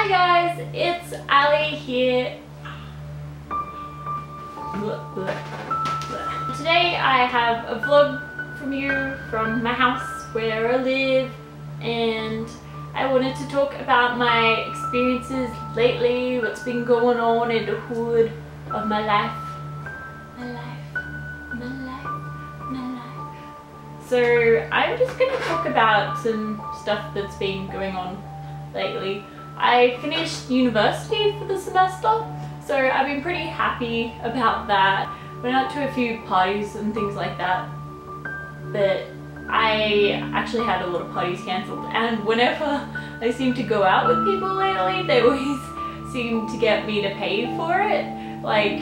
Hi guys, it's Ali here. Today I have a vlog from you from my house where I live, and I wanted to talk about my experiences lately, what's been going on in the hood of my life. So I'm just going to talk about some stuff that's been going on lately. I finished university for the semester, so I've been pretty happy about that. Went out to a few parties and things like that, but I actually had a lot of parties cancelled, and whenever I seem to go out with people lately, they always seem to get me to pay for it. Like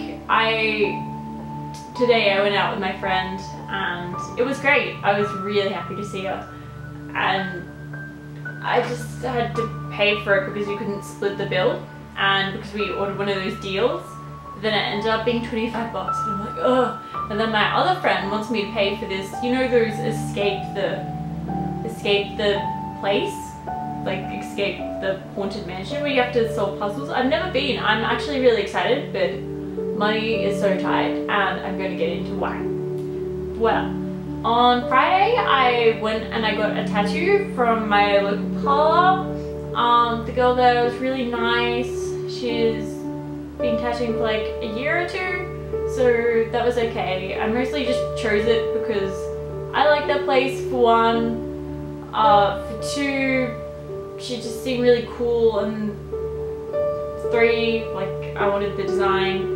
today I went out with my friend and it was great. I was really happy to see her, and I just had to pay for it because you couldn't split the bill, and because we ordered one of those deals, then it ended up being 25 bucks, and I'm like, ugh. And then my other friend wants me to pay for this, you know, those escape the place, like escape the haunted mansion where you have to solve puzzles. I've never been. I'm actually really excited, but money is so tight, and I'm going to get into why. Well, on Friday I went and I got a tattoo from my local parlour. The girl there was really nice. She's been tattooing for like a year or two, so that was okay. I mostly just chose it because I like that place for one. For two, she just seemed really cool, and three, like, I wanted the design.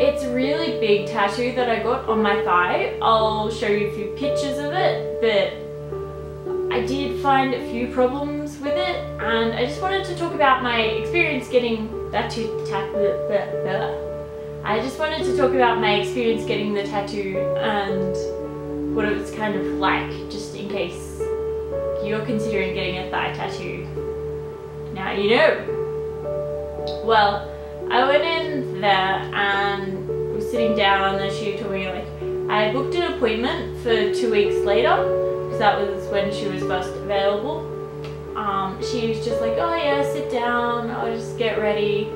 It's a really big tattoo that I got on my thigh. I'll show you a few pictures of it, but I did find a few problems with it, and I just wanted to talk about my experience getting that I just wanted to talk about my experience getting the tattoo and what it was kind of like, just in case you're considering getting a thigh tattoo. Now you know. Well, I went in there and was sitting down, and she told me, like, I booked an appointment for 2 weeks later because that was when she was first available. She was just like, oh yeah, sit down, I'll just get ready.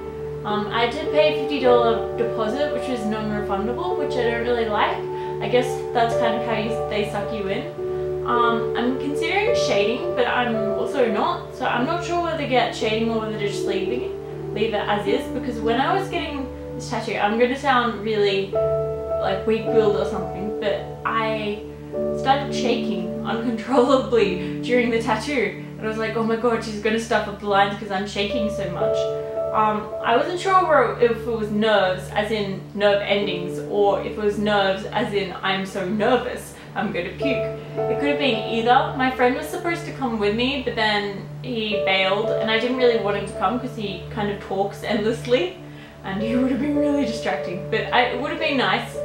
I did pay a $50 deposit, which was non-refundable, which I don't really like. I guess that's kind of how they suck you in. I'm considering shading, but I'm also not, so I'm not sure whether to get shading or whether to just leave it as is, because when I was getting this tattoo, I'm going to sound really like weak-willed or something, but I started shaking uncontrollably during the tattoo, and I was like, oh my god, she's going to stuff up the lines because I'm shaking so much. I wasn't sure if it was nerves as in nerve endings, or if it was nerves as in I'm so nervous I'm going to puke. It could have been either. My friend was supposed to come with me, but then he bailed, and I didn't really want him to come because he kind of talks endlessly and he would have been really distracting. But it would have been nice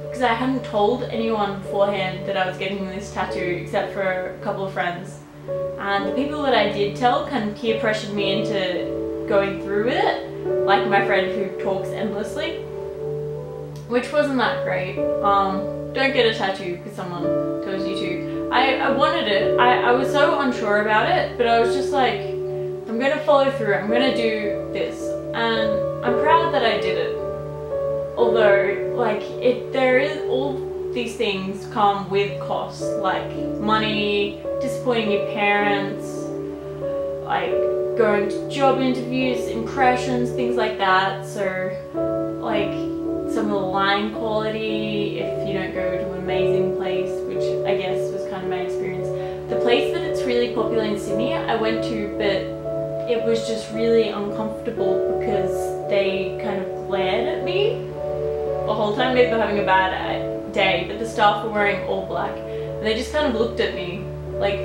because I hadn't told anyone beforehand that I was getting this tattoo except for a couple of friends. And the people that I did tell kind of peer pressured me into going through with it, like my friend who talks endlessly, which wasn't that great. Don't get a tattoo because someone tells you to. I wanted it. I was so unsure about it, but I was just like, I'm gonna follow through, I'm gonna do this, and I'm proud that I did it. Although, like, all these things come with costs, like money, disappointing your parents, like going to job interviews, impressions, things like that. So, like, some of the line quality if you don't go to an amazing place, which I guess was kind of my experience. The place that it's really popular in Sydney I went to, but it was just really uncomfortable because they kind of glared at me the whole time. Maybe they're having a bad day, but the staff were wearing all black, and they just kind of looked at me like,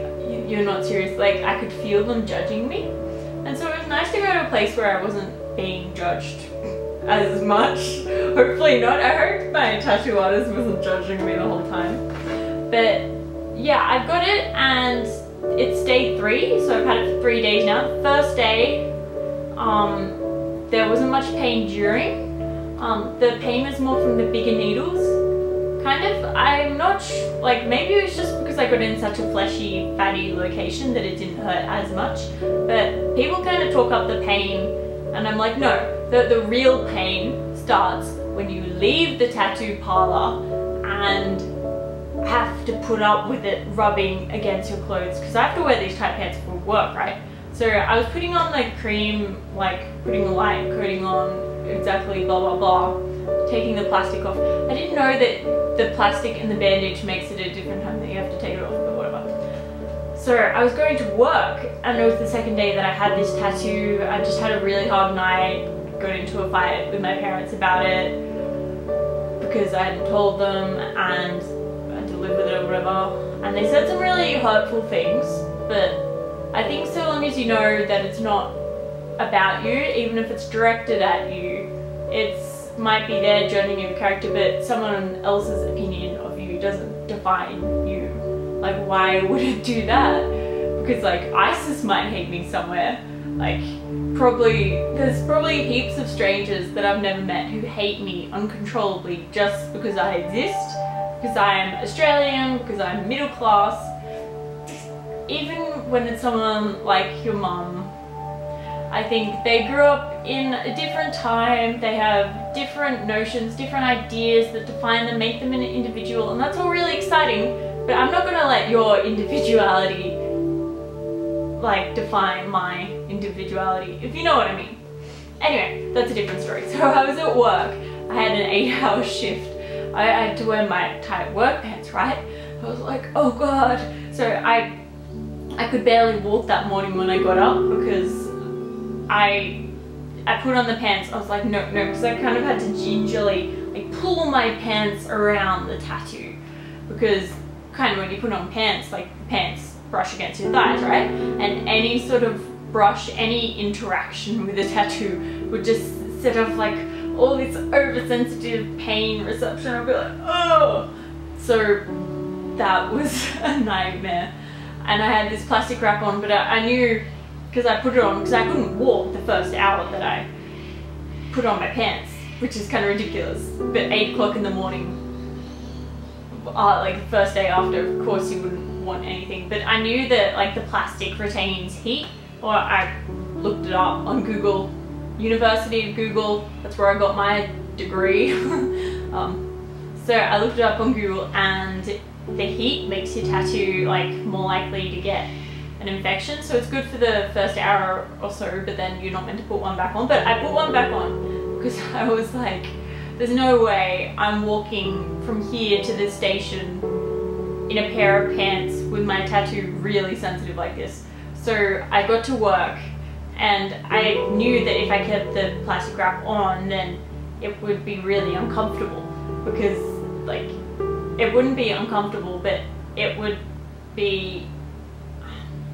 you're not serious. Like, I could feel them judging me, and so it was nice to go to a place where I wasn't being judged as much. Hopefully not. I hope my tattoo artist wasn't judging me the whole time. But yeah, I've got it, and it's day 3, so I've had it for 3 days now. The first day, there wasn't much pain during. The pain was more from the bigger needles, kind of. I'm not like, maybe it was just because because I got in such a fleshy, fatty location that it didn't hurt as much. But people kind of talk up the pain, and I'm like, no, the real pain starts when you leave the tattoo parlor and have to put up with it rubbing against your clothes, because I have to wear these tight pants for work, right? So I was putting on the cream, like putting the light coating on, exactly blah blah blah, taking the plastic off. I didn't know that the plastic and the bandage makes it a different time that you have to take it off, but whatever. So I was going to work, and it was the second day that I had this tattoo. I just had a really hard night, got into a fight with my parents about it because I hadn't told them, and I had to live with it or whatever. And they said some really hurtful things, but I think so long as you know that it's not about you, even if it's directed at you, it's might be their judging your character, but someone else's opinion of you doesn't define you. Like, why would it do that? Because like ISIS might hate me somewhere. Like there's probably heaps of strangers that I've never met who hate me uncontrollably just because I exist, because I am Australian, because I'm middle class. Even when it's someone like your mum, I think they grew up in a different time, they have different notions, different ideas that define them, make them an individual, and that's all really exciting, but I'm not gonna let your individuality like define my individuality, if you know what I mean. Anyway, that's a different story. So I was at work, I had an 8-hour shift, I had to wear my tight work pants, right? I was like, oh god. So I could barely walk that morning when I got up because I put on the pants. I was like, no, because I kind of had to gingerly like pull my pants around the tattoo, because kind of when you put on pants, like the pants brush against your thighs, right? And any sort of brush, any interaction with the tattoo would just set off like all this oversensitive pain reception. I'd be like, oh! So that was a nightmare. And I had this plastic wrap on, but I knew, because I put it on, because I couldn't walk the first hour that I put on my pants, which is kind of ridiculous. But 8 o'clock in the morning, like the first day after, of course you wouldn't want anything. But I knew that like the plastic retains heat, or I looked it up on Google, University of Google, that's where I got my degree. So I looked it up on Google, and the heat makes your tattoo like more likely to get an infection, so it's good for the first hour or so, but then you're not meant to put one back on. But I put one back on because I was like, there's no way I'm walking from here to this station in a pair of pants with my tattoo really sensitive like this. So I got to work, and I knew that if I kept the plastic wrap on, then it would be really uncomfortable, because like it wouldn't be uncomfortable, but it would be,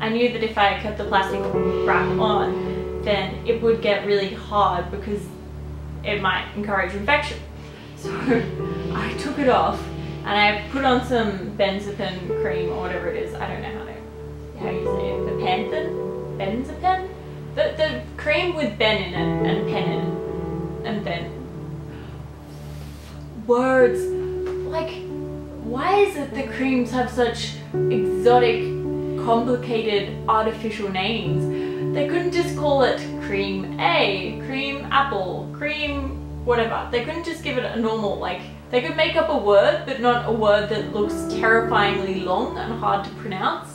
I knew that if I kept the plastic wrap on, then it would get really hard because it might encourage infection. So I took it off and I put on some benzopen cream or whatever it is. I don't know how you say it. The benzopen? The cream with ben in it and pen in it. And then words. Like, why is it that creams have such exotic, complicated, artificial names? They couldn't just call it cream A, cream apple, cream whatever. They couldn't just give it a normal, like, they could make up a word, but not a word that looks terrifyingly long and hard to pronounce.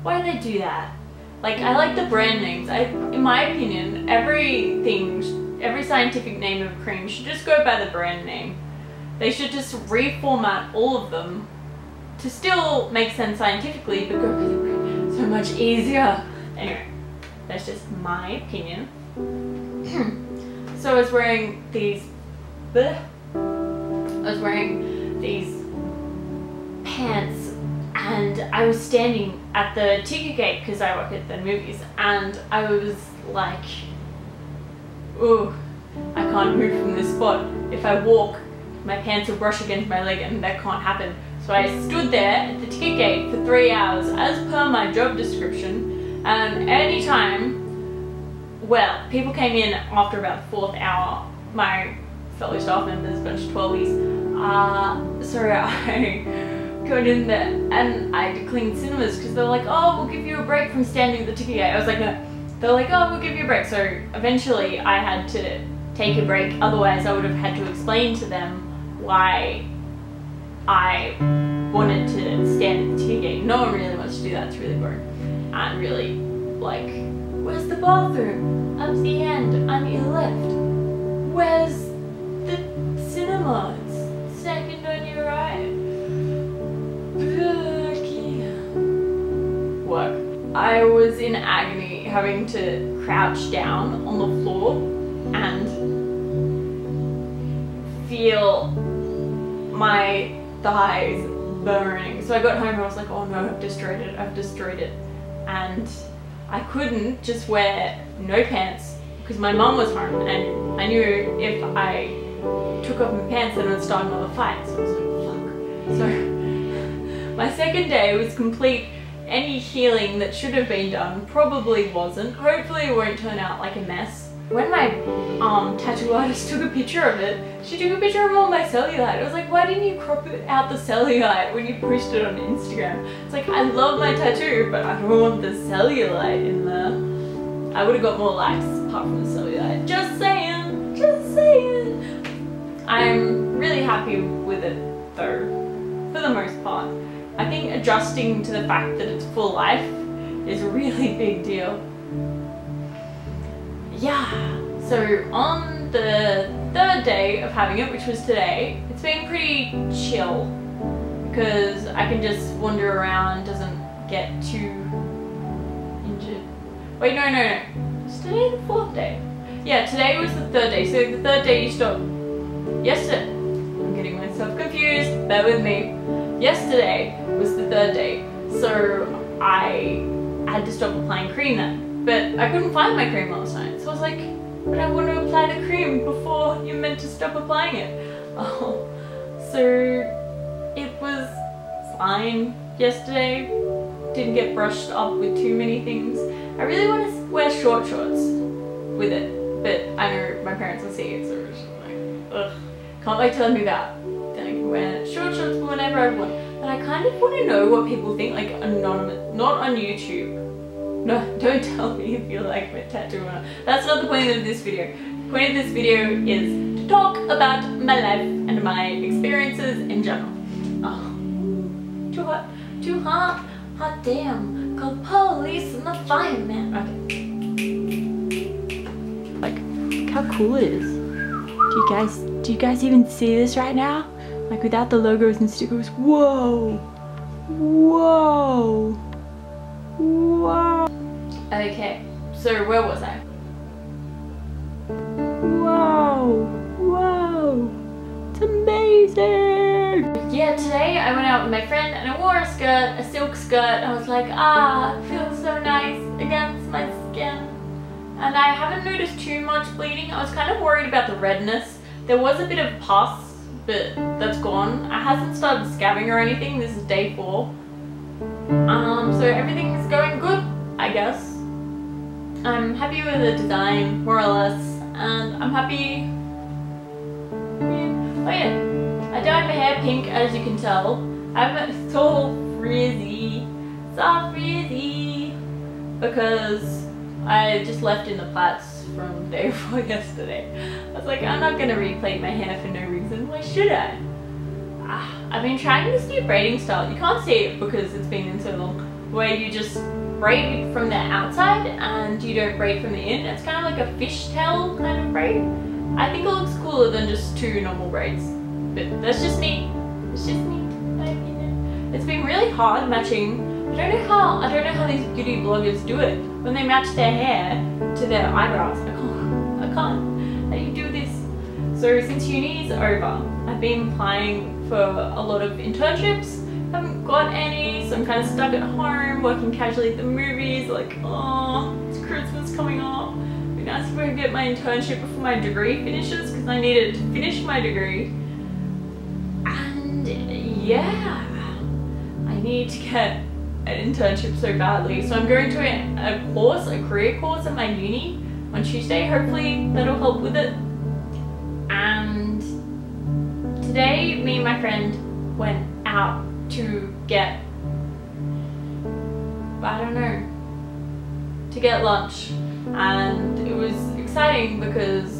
Why do they do that? Like, I like the brand names. In my opinion, every scientific name of cream should just go by the brand name. They should just reformat all of them to still make sense scientifically, but go by the brand. So much easier. Anyway, that's just my opinion. So I was wearing these pants, and I was standing at the ticket gate because I work at the movies, and I was like, ooh, I can't move from this spot. If I walk, my pants will brush against my leg, and that can't happen. So I stood there at the ticket gate for 3 hours as per my job description, and anytime, well, people came in after about the 4th hour, my fellow staff members, a bunch of 12s, so I going in there and I had to clean cinemas because they were like, oh, we'll give you a break from standing at the ticket gate. I was like, no. They were like, oh, we'll give you a break. So eventually I had to take a break, otherwise I would have had to explain to them why I wanted to stand at the ticket gate. No one really wants to do that, it's really boring. And really, like, where's the bathroom? Up the end, on your left. Where's the cinema? It's second on your right. Work. I was in agony having to crouch down on the floor and feel my thighs burning. So I got home and I was like, oh no, I've destroyed it. And I couldn't just wear no pants because my mum was home and I knew if I took off my pants then it would start another fight. So I was like, fuck. So my second day was complete. Any healing that should have been done probably wasn't. Hopefully it won't turn out like a mess. When my tattoo artist took a picture of it, she took a picture of all my cellulite. I was like, why didn't you crop it out the cellulite when you pushed it on Instagram? It's like, I love my tattoo, but I don't want the cellulite in there. I would have got more likes apart from the cellulite. Just saying, just saying. I'm really happy with it though, for the most part. I think adjusting to the fact that it's full life is a really big deal. Yeah, so on the third day of having it, which was today, it's been pretty chill because I can just wander around, doesn't get too injured. Wait, no. Is today the fourth day? Yeah, today was the third day. So the third day you stop. Yesterday, I'm getting myself confused, bear with me. Yesterday was the third day, so I had to stop applying cream then. But I couldn't find my cream last night, so I was like, but I want to apply the cream before you're meant to stop applying it. Oh, so it was fine yesterday. Didn't get brushed up with too many things. I really want to wear short shorts with it, but I know my parents will see it, so it's just like, ugh. Can't wait till I move out. Then I can wear short shorts whenever I want. But I kind of want to know what people think, like anonymous, not on YouTube. No, don't tell me if you like my tattoo or not. That's not the point of this video. The point of this video is to talk about my life and my experiences in general. Oh, too hot, too hot, hot damn. Call police and the fireman. Okay. Like, look how cool it is. Do you guys even see this right now? Like without the logos and stickers. Whoa! Whoa! Whoa! Okay, so where was I? Whoa! Whoa! It's amazing! Yeah, today I went out with my friend and I wore a skirt, a silk skirt. I was like, ah, it feels so nice against my skin. And I haven't noticed too much bleeding. I was kind of worried about the redness. There was a bit of pus, but that's gone. It hasn't started scabbing or anything. This is day 4. So everything is going good, I guess. I'm happy with the design, more or less, and I'm happy. Oh yeah, I dyed my hair pink, as you can tell. I'm so frizzy, because I just left in the plaits from day 4 yesterday. I was like, I'm not gonna replate my hair for no reason. Why should I? I've been trying this new braiding style. You can't see it because it's been in so long. Where you just braid from the outside and you don't braid from the in. It's kind of like a fishtail kind of braid. I think it looks cooler than just 2 normal braids. But that's just me. It's just me, my opinion. It's been really hard matching. I don't know how these beauty bloggers do it when they match their hair to their eyebrows. I can't. How do you do this? So since uni is over, I've been applying for a lot of internships. Haven't got any, so I'm kind of stuck at home, working casually at the movies. Like, oh, it's Christmas coming up. It'd be nice if I could get my internship before my degree finishes, because I needed to finish my degree. And yeah, I need to get an internship so badly. So I'm going to a career course at my uni on Tuesday. Hopefully that'll help with it. And today, me and my friend went out to get, I don't know, to get lunch, and it was exciting because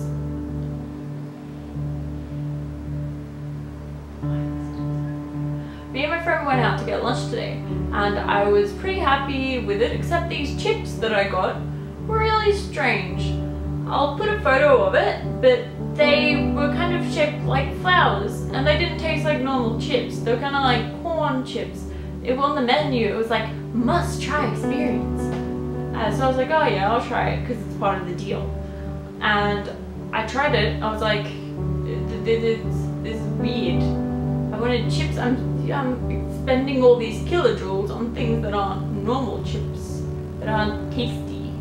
me and my friend went out to get lunch today, and I was pretty happy with it, except these chips that I got were really strange. I'll put a photo of it, but they were kind of shaped like flowers, and they didn't taste like normal chips. They were kind of like corn chips. It was on the menu, it was like, must try experience. So I was like, oh yeah, I'll try it because it's part of the deal. And I tried it, I was like, this is weird. I wanted chips, I'm spending all these kilojoules on things that aren't normal chips, that aren't tasty.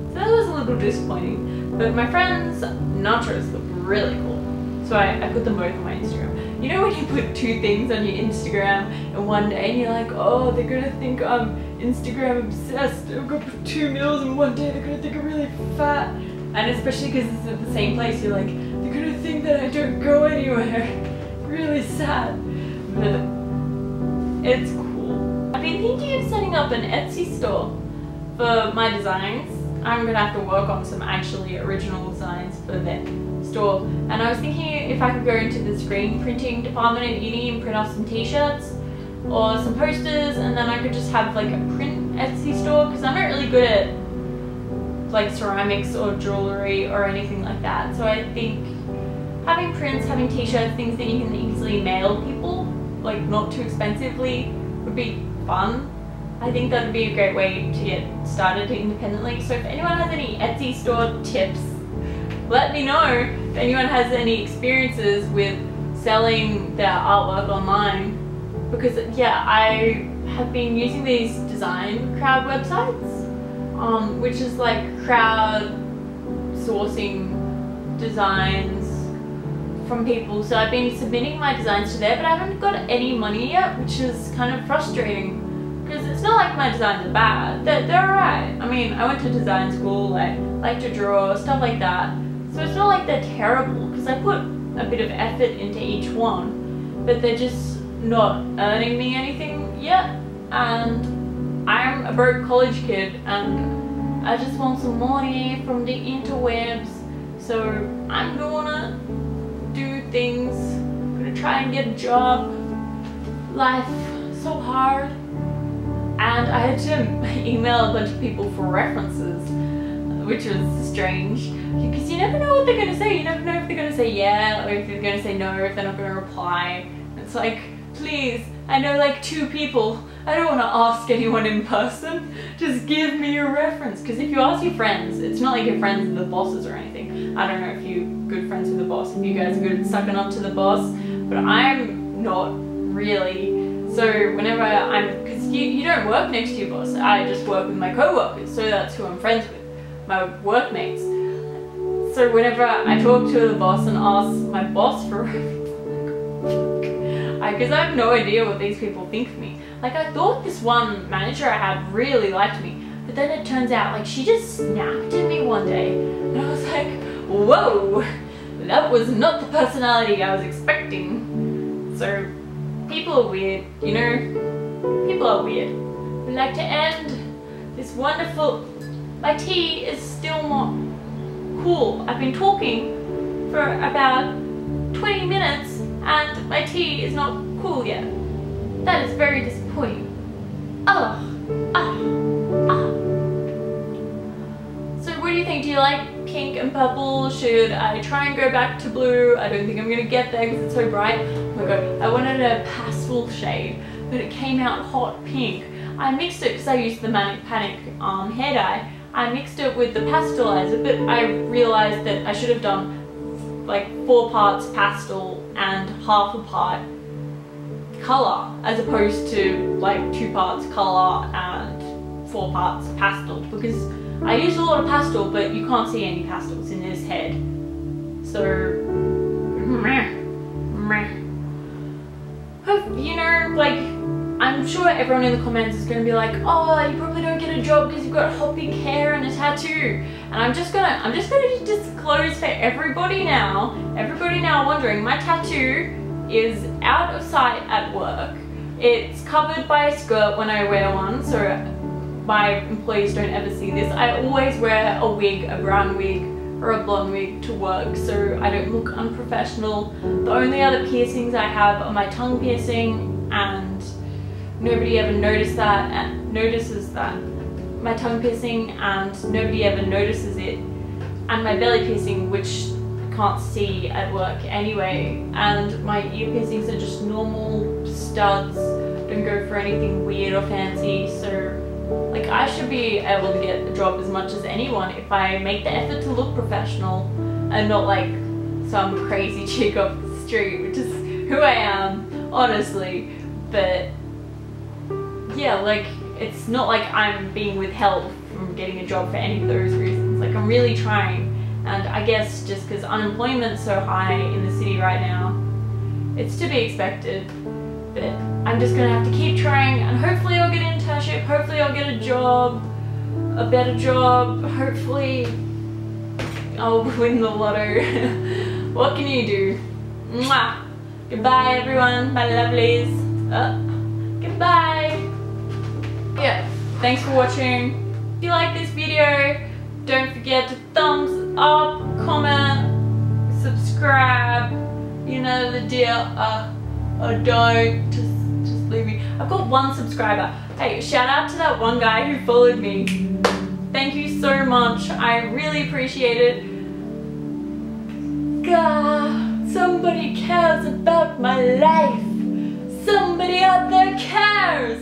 So that was a little disappointing. But my friend's nachos look really cool. So I put them both on my Instagram. You know when you put two things on your Instagram and one day and you're like, oh, they're gonna think I'm Instagram obsessed. I'm gonna put 2 meals in one day, they're gonna think I'm really fat. And especially because it's at the same place, you're like, they're gonna think that I don't go anywhere. Really sad. But it's cool. I've been thinking of setting up an Etsy store for my designs. I'm gonna have to work on some actually original designs for that store. And I was thinking if I could go into the screen printing department at uni and print off some t-shirts or some posters, and then I could just have like a print Etsy store, because I'm not really good at like ceramics or jewelry or anything like that. So I think having prints, having t-shirts, things that you can easily mail people, like not too expensively, would be fun. I think that would be a great way to get started independently. So if anyone has any Etsy store tips, let me know. If anyone has any experiences with selling their artwork online, because yeah, I have been using these design crowd websites, which is like crowd sourcing designs from people. So I've been submitting my designs to there, but I haven't got any money yet, which is kind of frustrating. Because it's not like my designs are bad, they're alright. I mean, I went to design school, I like to draw, stuff like that. So it's not like they're terrible, because I put a bit of effort into each one, but they're just not earning me anything yet. And I'm a broke college kid, and I just want some money from the interwebs. So I'm gonna do things, I'm gonna try and get a job. Life so hard. And I had to email a bunch of people for references, which was strange, because you never know what they're going to say. You never know if they're going to say yeah, or if they're going to say no, or if they're not going to reply. It's like, please, I know like 2 people. I don't want to ask anyone in person. Just give me a reference. Because if you ask your friends, it's not like your friends are the bosses or anything. I don't know if you're good friends with the boss, if you guys are good at sucking up to the boss, but I'm not really. So whenever because you don't work next to your boss, I just work with my co-workers, so that's who I'm friends with, my workmates. So whenever I talk to the boss and ask my boss for because I have no idea what these people think of me. Like, I thought this one manager I had really liked me, but then it turns out like she just snapped at me one day, and I was like, whoa, that was not the personality I was expecting. So people are weird, you know? People are weird. We'd like to end this wonderful... My tea is still not cool. I've been talking for about 20 minutes and my tea is not cool yet. That is very disappointing. So what do you think? Do you like pink and purple? Should I try and go back to blue? I don't think I'm gonna get there because it's so bright. Oh my god, I wanted a pastel shade, but it came out hot pink. I mixed it because I used the Manic Panic hair dye. I mixed it with the pastelizer, but I realized that I should have done like 4 parts pastel and half a part color, as opposed to like 2 parts color and 4 parts pastel, because I use a lot of pastel, but you can't see any pastels in his head. So, you know, like, I'm sure everyone in the comments is going to be like, oh, you probably don't get a job because you've got hot pink hair and a tattoo. And I'm just gonna disclose for everybody now wondering, my tattoo is out of sight at work. It's covered by a skirt when I wear one, so my employees don't ever see this. I always wear a wig, a brown wig or a blonde wig to work, so I don't look unprofessional. The only other piercings I have are my tongue piercing, and nobody ever notices that. My tongue piercing, and nobody ever notices it. And my belly piercing, which I can't see at work anyway. And my ear piercings are just normal studs, don't go for anything weird or fancy, so like I should be able to get a job as much as anyone if I make the effort to look professional and not like some crazy chick off the street, which is who I am, honestly. But yeah, like it's not like I'm being withheld from getting a job for any of those reasons. Like I'm really trying, and I guess just because unemployment's so high in the city right now, it's to be expected. But I'm just gonna have to keep trying, and hopefully I'll get an internship, hopefully I'll get a job, a better job, hopefully I'll win the lotto. What can you do? Mwah! Goodbye everyone, my lovelies. Goodbye! Yeah, thanks for watching. If you like this video, don't forget to thumbs up, comment, subscribe, you know the deal. Or don't, just leave me. I've got 1 subscriber. Hey, shout out to that one guy who followed me. Thank you so much. I really appreciate it. God, somebody cares about my life. Somebody out there cares.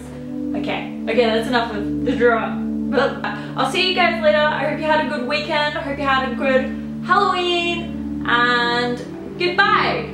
Okay, that's enough of the drama. But I'll see you guys later. I hope you had a good weekend. I hope you had a good Halloween. And goodbye.